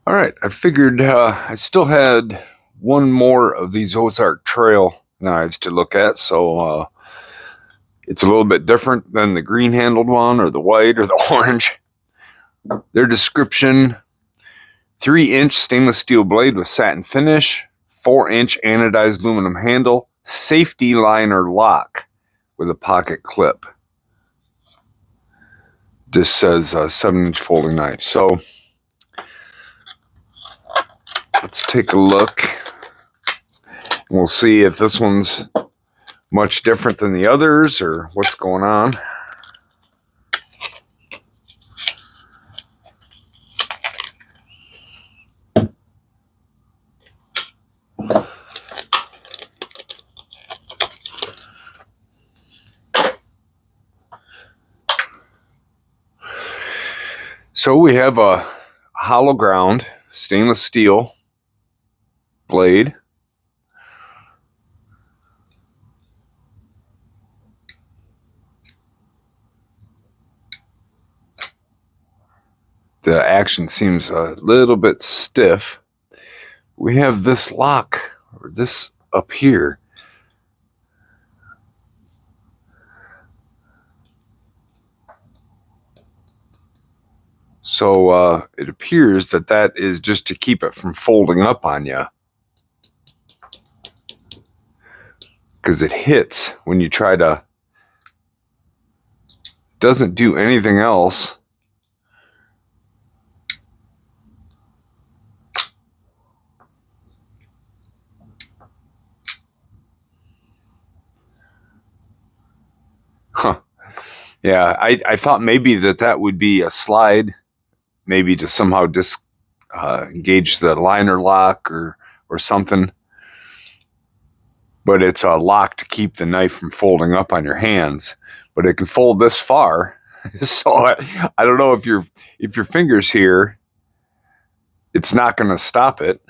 All right, I figured I still had one more of these Ozark Trail knives to look at, so it's a little bit different than the green handled one or the white or the orange. Their description: 3-inch stainless steel blade with satin finish, 4-inch anodized aluminum handle, safety liner lock with a pocket clip. This says 7-inch folding knife. So let's take a look. We'll see if this one's much different than the others or what's going on. So we have a hollow ground stainless steel blade. The action seems a little bit stiff. We have this lock, or this up here. So it appears that that is just to keep it from folding up on you, because it hits when you try to. Doesn't do anything else. Huh. Yeah, I thought maybe that would be a slide, maybe to somehow engage the liner lock or something. But it's a lock to keep the knife from folding up on your hands. But it can fold this far, so I don't know if your fingers here, it's not going to stop it.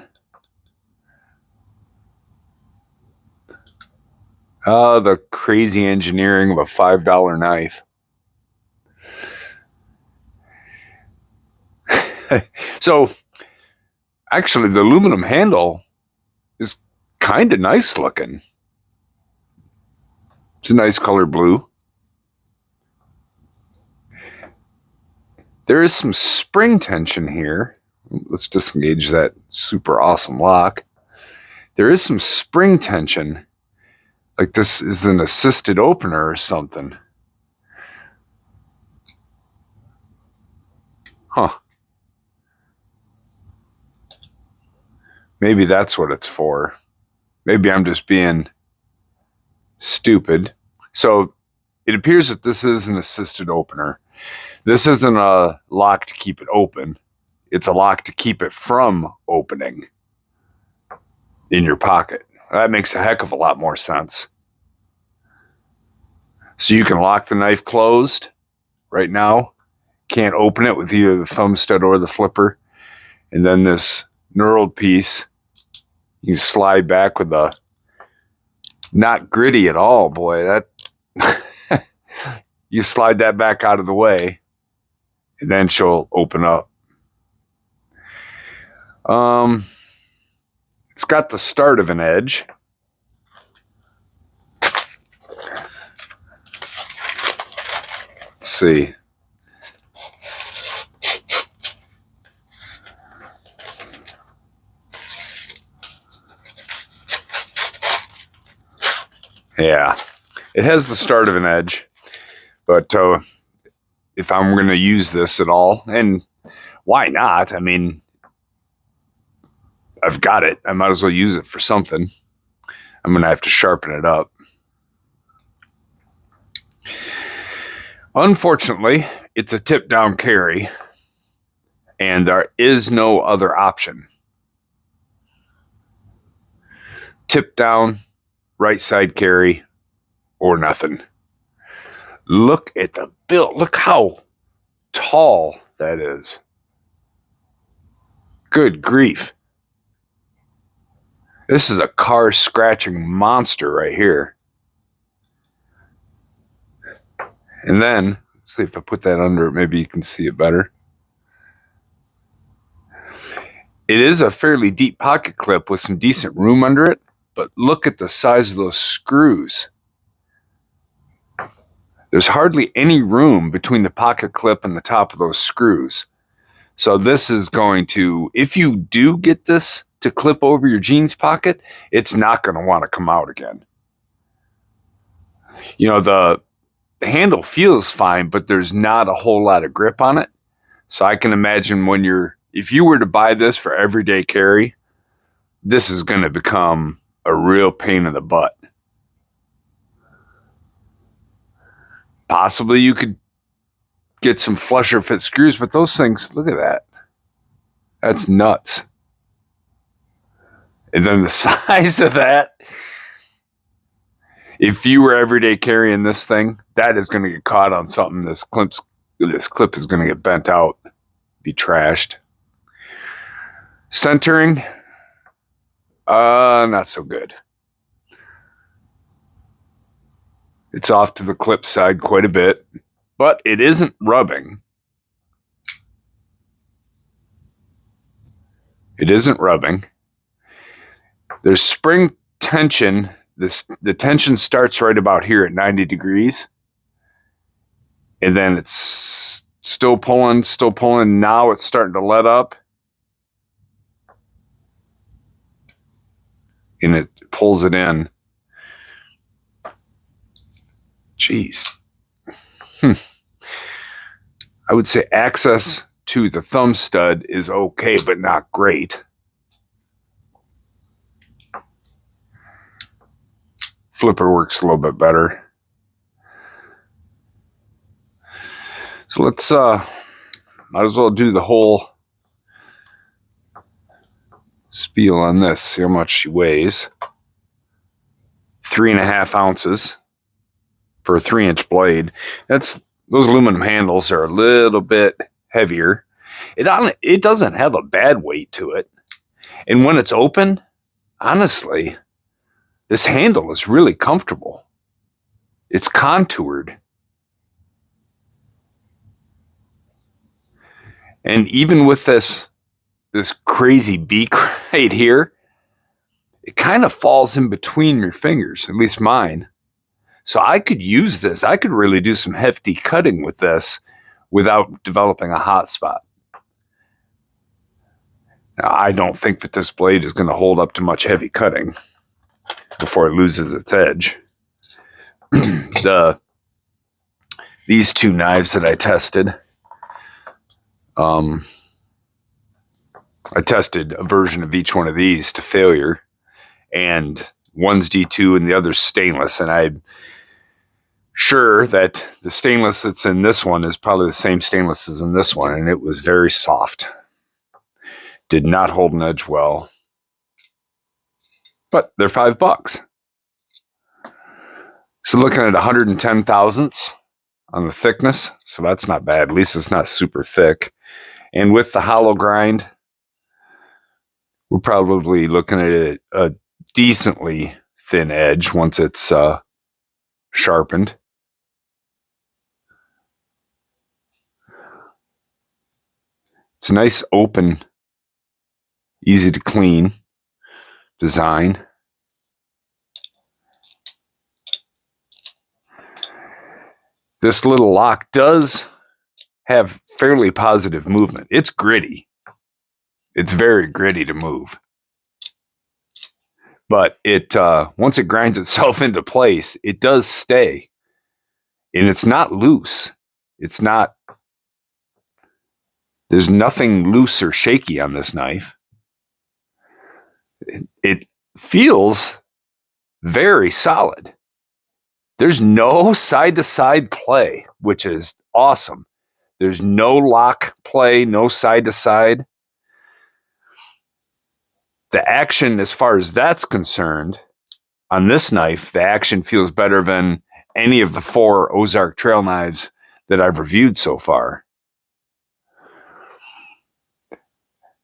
The crazy engineering of a $5 knife. So actually, the aluminum handle is kind of nice looking. It's a nice color blue. There is some spring tension here. Let's disengage that super awesome lock. There is some spring tension, like this is an assisted opener or something. Huh. Maybe that's what it's for. Maybe I'm just being stupid. So it appears that this is an assisted opener. This isn't a lock to keep it open. It's a lock to keep it from opening in your pocket. That makes a heck of a lot more sense. So you can lock the knife closed right now. Can't open it with either the thumb stud or the flipper. And then this knurled piece, you slide back with the, not gritty at all, boy. That you slide that back out of the way, and then she'll open up. It's got the start of an edge. Let's see. Yeah, it has the start of an edge, but if I'm going to use this at all, and why not? I mean, I've got it. I might as well use it for something. I'm going to have to sharpen it up. Unfortunately, it's a tip down carry, and there is no other option. Tip down, right side carry, or nothing. Look at the build. Look how tall that is. Good grief. This is a car scratching monster right here. And then, let's see if I put that under it, maybe you can see it better. It is a fairly deep pocket clip with some decent room under it, but look at the size of those screws. There's hardly any room between the pocket clip and the top of those screws. So this is going to, if you do get this to clip over your jeans pocket, it's not going to want to come out again. You know, the handle feels fine, but there's not a whole lot of grip on it. So I can imagine if you were to buy this for everyday carry, this is going to become a real pain in the butt. Possibly you could get some flusher fit screws, but those things, look at that. That's nuts. And then the size of that, if you were everyday carrying this thing, that is going to get caught on something. This clip is going to get bent out, be trashed. Centering, not so good. It's off to the clip side quite a bit, but it isn't rubbing. It isn't rubbing. There's spring tension. The tension starts right about here at 90 degrees. And then it's still pulling. Now it's starting to let up. And it pulls it in. Jeez. I would say access to the thumb stud is okay, but not great. Flipper works a little bit better. So let's might as well do the whole spiel on this. See how much she weighs. 3.5 ounces for a 3-inch blade. Those aluminum handles are a little bit heavier. It doesn't have a bad weight to it. And when it's open, honestly, this handle is really comfortable. It's contoured. And even with this crazy beak right here, it kind of falls in between your fingers, at least mine. So I could use this. I could really do some hefty cutting with this without developing a hot spot. Now, I don't think that this blade is going to hold up to much heavy cutting before it loses its edge. These two knives that I tested, I tested a version of each one of these to failure, and one's D2 and the other's stainless, and I'm sure that the stainless that's in this one is probably the same stainless as in this one, and it was very soft. Did not hold an edge well. But they're $5. So looking at 110 thousandths on the thickness, so that's not bad. At least it's not super thick. And with the hollow grind, we're probably looking at a decently thin edge once it's sharpened. It's a nice open, easy to clean design. This little lock does have fairly positive movement. It's gritty. It's very gritty to move. But it once it grinds itself into place, it does stay. And it's not loose. It's not, there's nothing loose or shaky on this knife. It feels very solid. There's no side-to-side play, which is awesome. There's no lock play, no side-to-side. The action, as far as that's concerned, on this knife, the action feels better than any of the 4 Ozark Trail knives that I've reviewed so far.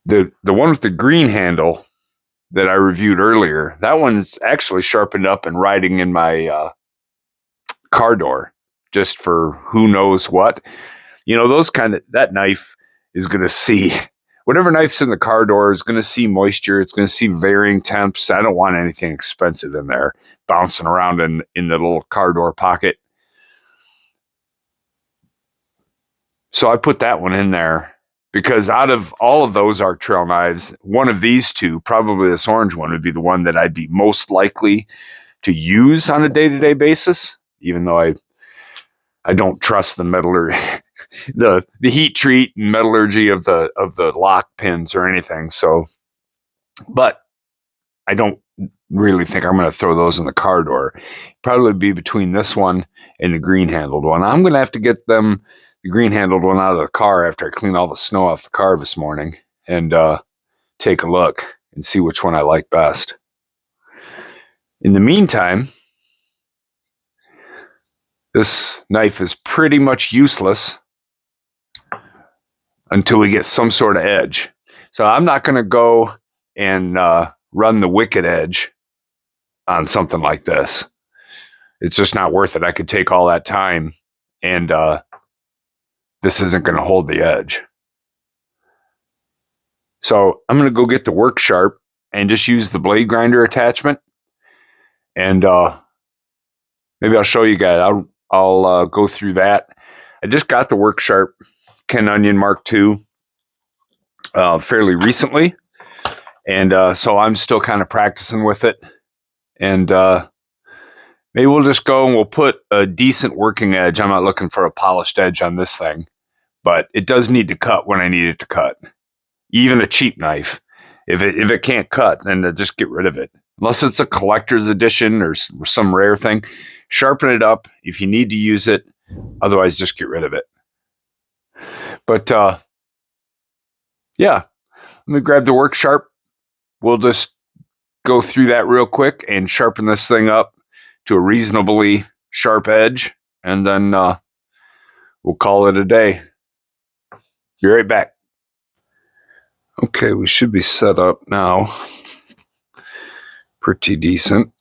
The one with the green handle that I reviewed earlier, that one's actually sharpened up and riding in my car door, just for who knows what. You know, that knife is going to see whatever knife's in the car door is going to see moisture. It's going to see varying temps. I don't want anything expensive in there bouncing around in the little car door pocket. So I put that one in there because out of all of those Ozark Trail knives, one of these two, probably this orange one, would be the one that I'd be most likely to use on a day-to-day basis, even though I don't trust the metallurgy, the heat treat and metallurgy of the lock pins or anything. So, but I don't really think I'm going to throw those in the car door. Probably be between this one and the green handled one. I'm going to have to get the green handled one out of the car after I clean all the snow off the car this morning and take a look and see which one I like best. In the meantime, this knife is pretty much useless until we get some sort of edge. So I'm not going to go and run the wicked edge on something like this. It's just not worth it. I could take all that time and this isn't going to hold the edge. So I'm going to go get the work sharp and just use the blade grinder attachment. And maybe I'll show you guys. I'll go through that. I just got the work sharp Ken Onion Mark II fairly recently. And so I'm still kind of practicing with it. And maybe we'll just go and we'll put a decent working edge. I'm not looking for a polished edge on this thing, but it does need to cut when I need it to cut. Even a cheap knife, if it can't cut, then just get rid of it. Unless it's a collector's edition or some rare thing, sharpen it up if you need to use it. Otherwise, just get rid of it. But yeah, let me grab the work sharp. We'll just go through that real quick and sharpen this thing up to a reasonably sharp edge, and then we'll call it a day. Be right back. Okay, we should be set up now. Pretty decent.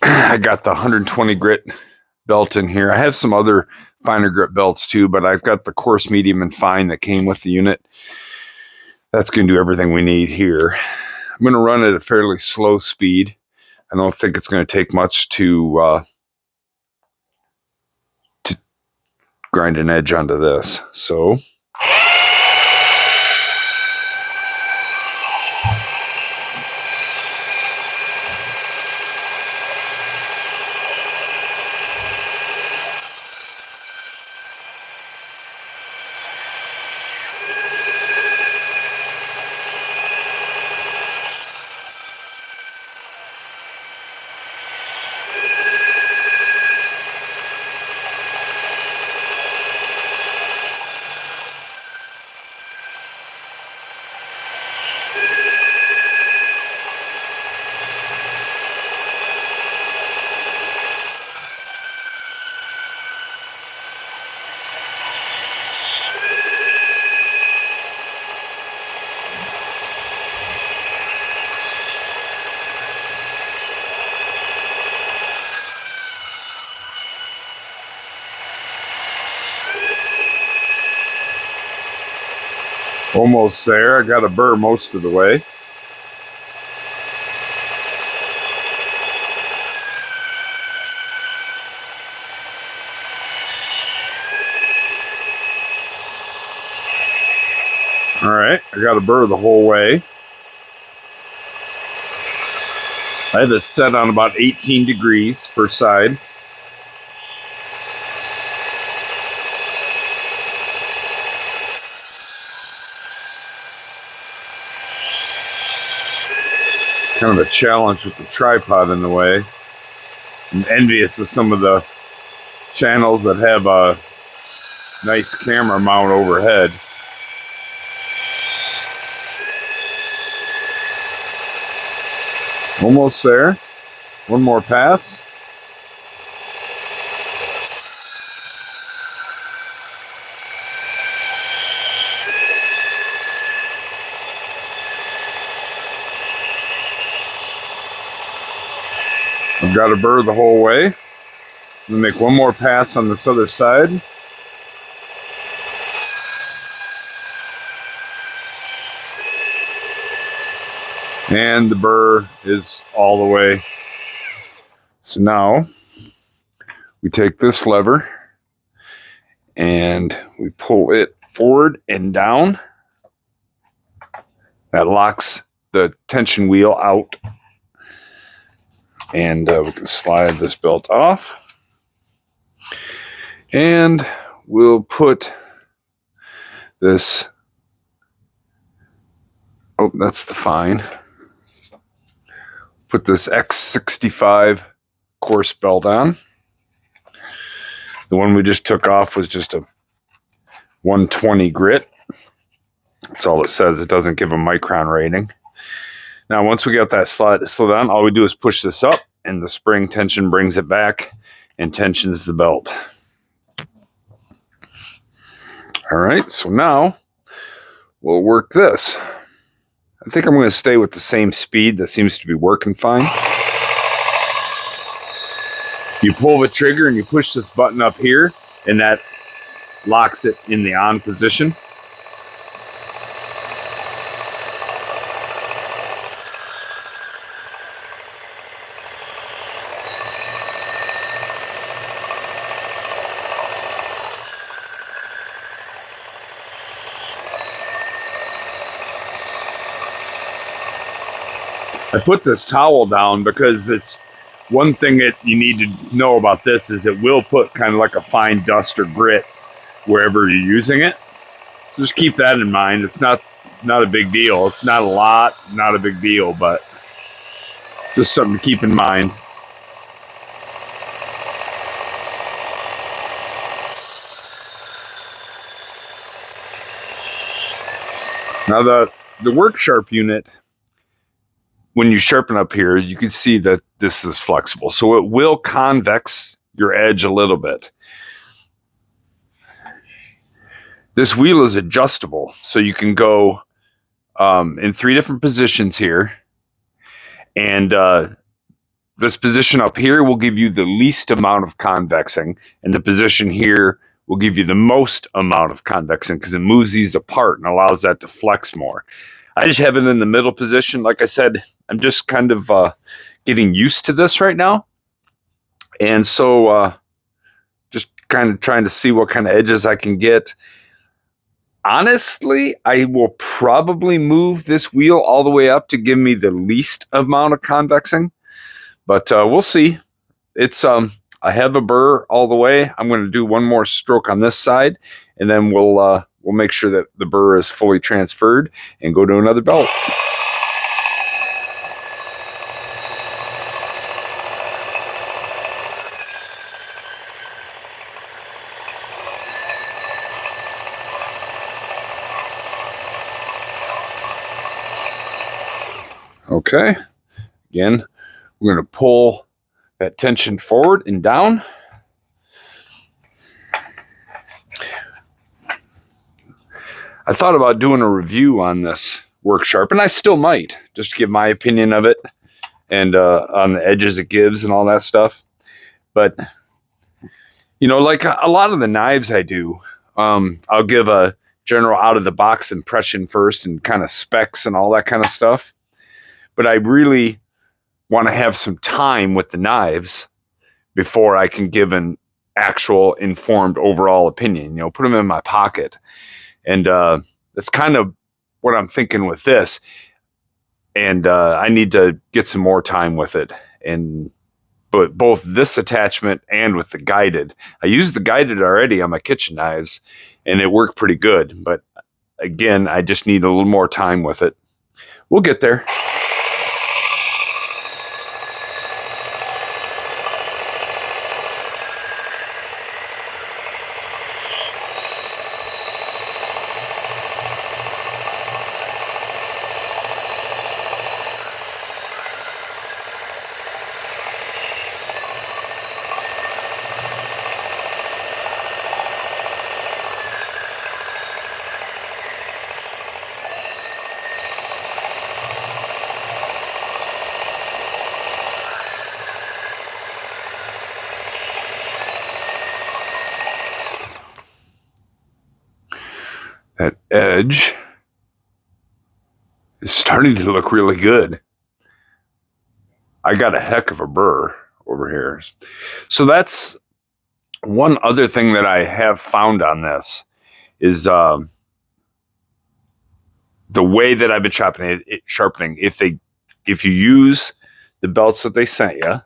I got the 120 grit belt in here. I have some other finer grit belts too, but I've got the coarse, medium, and fine that came with the unit. That's going to do everything we need here. I'm going to run at a fairly slow speed. I don't think it's going to take much to grind an edge onto this. So almost there. I got a burr most of the way. All right, I got a burr the whole way. I have this set on about 18 degrees per side. Kind of a challenge with the tripod in the way. I'm envious of some of the channels that have a nice camera mount overhead. Almost there. One more pass. I've got a burr the whole way. I'm gonna make one more pass on this other side. And the burr is all the way. So now we take this lever and we pull it forward and down. That locks the tension wheel out. And we can slide this belt off. And we'll put this, oh, that's the fine. Put this X65 course belt on. The one we just took off was just a 120 grit. That's all it says. It doesn't give a micron rating. Now, once we got that slide on, all we do is push this up, and the spring tension brings it back and tensions the belt. All right, so now we'll work this. I think I'm going to stay with the same speed. That seems to be working fine. You pull the trigger and you push this button up here, and that locks it in the on position. I put this towel down because it's one thing that you need to know about this is it will put kind of like a fine dust or grit wherever you're using it. Just keep that in mind. It's not a big deal. It's not a lot, not a big deal, but just something to keep in mind. Now the work sharp unit, when you sharpen up here, you can see that this is flexible. So it will convex your edge a little bit. This wheel is adjustable. So you can go in 3 different positions here. And this position up here will give you the least amount of convexing. And the position here will give you the most amount of convexing because it moves these apart and allows that to flex more. I just have it in the middle position. Like I said, I'm just kind of getting used to this right now. And so just kind of trying to see what kind of edges I can get. Honestly, I will probably move this wheel all the way up to give me the least amount of convexing. But we'll see. It's I have a burr all the way. I'm going to do one more stroke on this side, and then we'll make sure that the burr is fully transferred and go to another belt. Okay. Again, we're going to pull that tension forward and down. I thought about doing a review on this work sharp, and I still might, just to give my opinion of it and on the edges it gives and all that stuff. But, you know, like a lot of the knives I do, I'll give a general out-of-the-box impression first and kind of specs and all that kind of stuff. But I really want to have some time with the knives before I can give an actual informed overall opinion, you know, put them in my pocket. And that's kind of what I'm thinking with this. And I need to get some more time with it. But both this attachment and with the guided. I used the guided already on my kitchen knives, and it worked pretty good. But again, I just need a little more time with it. We'll get there. That edge is starting to look really good. I got a heck of a burr over here. So that's one other thing that I have found on this is the way that I've been sharpening. If you use the belts that they sent you,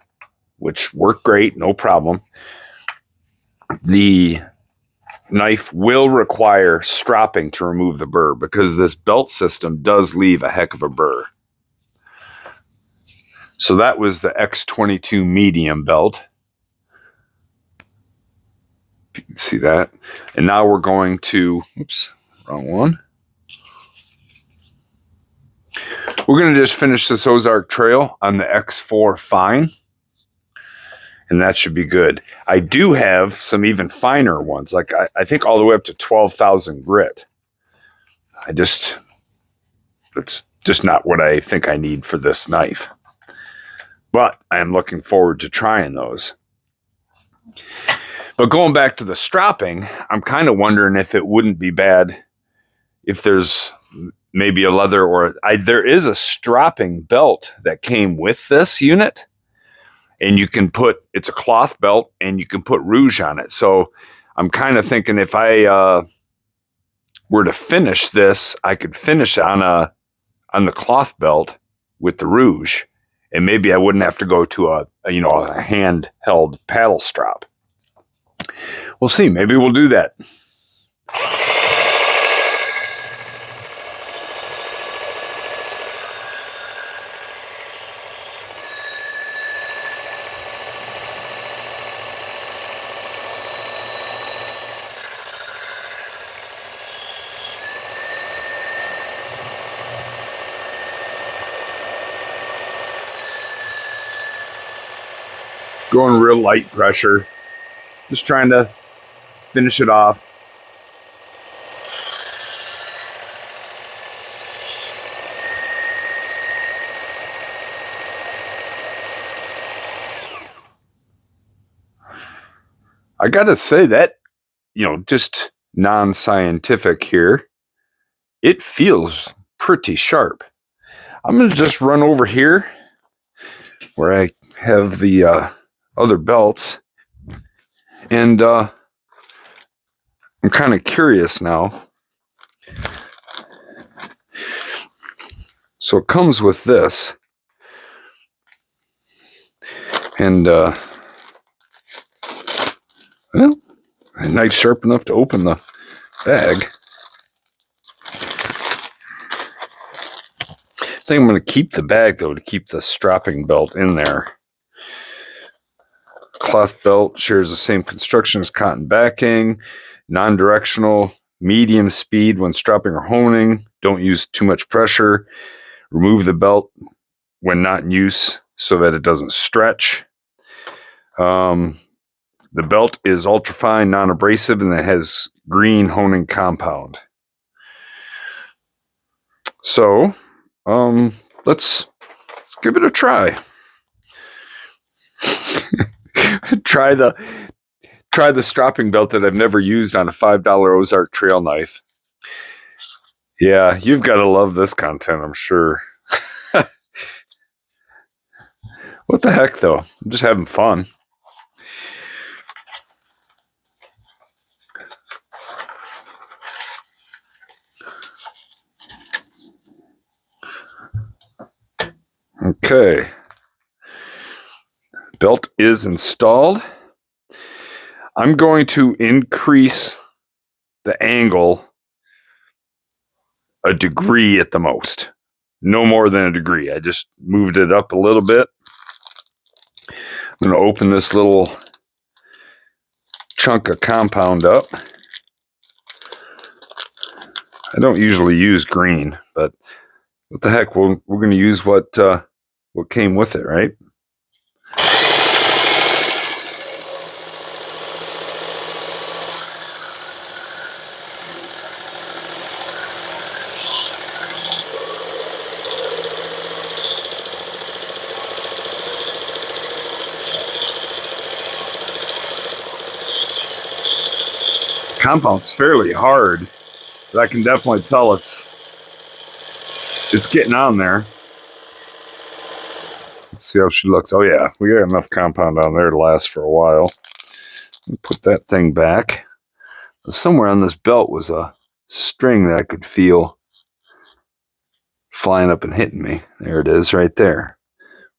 which work great, no problem, the knife will require stropping to remove the burr because this belt system does leave a heck of a burr. So that was the X22 medium belt. You can see that. And now we're going to, oops, wrong one. We're going to just finish this Ozark Trail on the X4 fine. And that should be good. I do have some even finer ones. Like I think all the way up to 12,000 grit. It's just not what I think I need for this knife. But I am looking forward to trying those. But going back to the stropping, I'm kind of wondering if it wouldn't be bad if there's maybe a leather or there is a stropping belt that came with this unit. And you can it's a cloth belt and you can put rouge on it. So I'm kind of thinking if I were to finish this, I could finish on the cloth belt with the rouge. And maybe I wouldn't have to go to a handheld paddle strap. We'll see. Maybe we'll do that. Going real light pressure. Just trying to finish it off. I gotta say that, just non-scientific here, it feels pretty sharp. I'm gonna just run over here where I have the other belts, and I'm kind of curious now. So it comes with this, and well, a knife sharp enough to open the bag. I think I'm going to keep the bag though to keep the stropping belt in there. Cloth belt shares the same construction as cotton backing, non-directional, medium speed when stropping or honing. Don't use too much pressure. Remove the belt when not in use so that it doesn't stretch. The belt is ultrafine, non-abrasive, and it has green honing compound. So let's give it a try. Try the stropping belt that I've never used on a $5 Ozark Trail knife. Yeah, you've got to love this content, I'm sure. What the heck, though? I'm just having fun. Okay. Belt is installed. I'm going to increase the angle a degree at the most. No more than a degree. I just moved it up a little bit. I'm going to open this little chunk of compound up. I don't usually use green, but what the heck? We're going to use what came with it, right? Compound's fairly hard, But I can definitely tell it's getting on there. Let's see how she looks. Oh yeah, we got enough compound on there to last for a while. Put that thing back. Somewhere on this belt was a string that I could feel flying up and hitting me. There it is right there.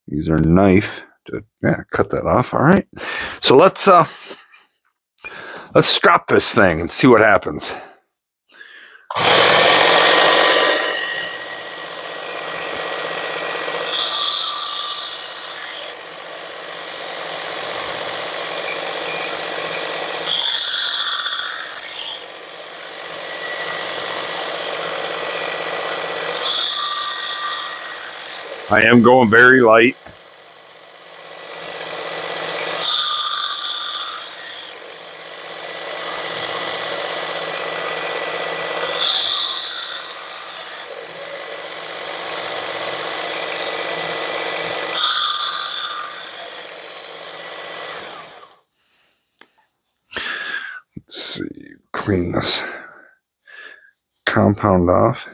Use our knife to cut that off. All right. So let's strap this thing and see what happens. I am going very light. Let's see, clean this compound off.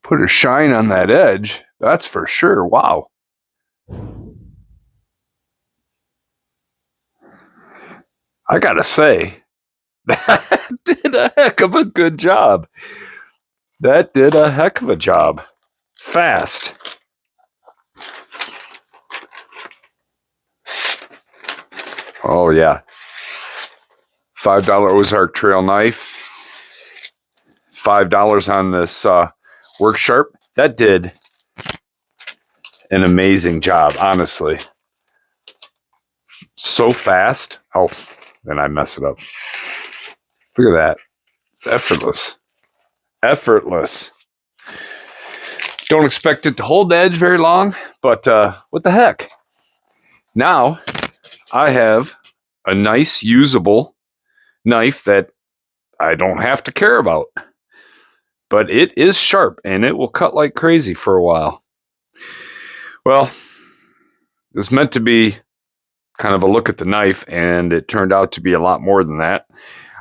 Put a shine on that edge, that's for sure. Wow. I gotta say, that did a heck of a good job. That did a heck of a job. Fast. Oh yeah. $5 Ozark Trail knife. $5 on this Work Sharp. That did an amazing job, honestly. So fast. Oh, then I mess it up. Look at that. It's effortless. Effortless. Don't expect it to hold the edge very long, but what the heck? Now I have a nice usable knife that I don't have to care about. But it is sharp and it will cut like crazy for a while. Well, it's meant to be kind of a look at the knife, and it turned out to be a lot more than that.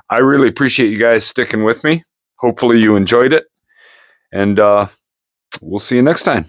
I really appreciate you guys sticking with me. Hopefully you enjoyed it, and we'll see you next time.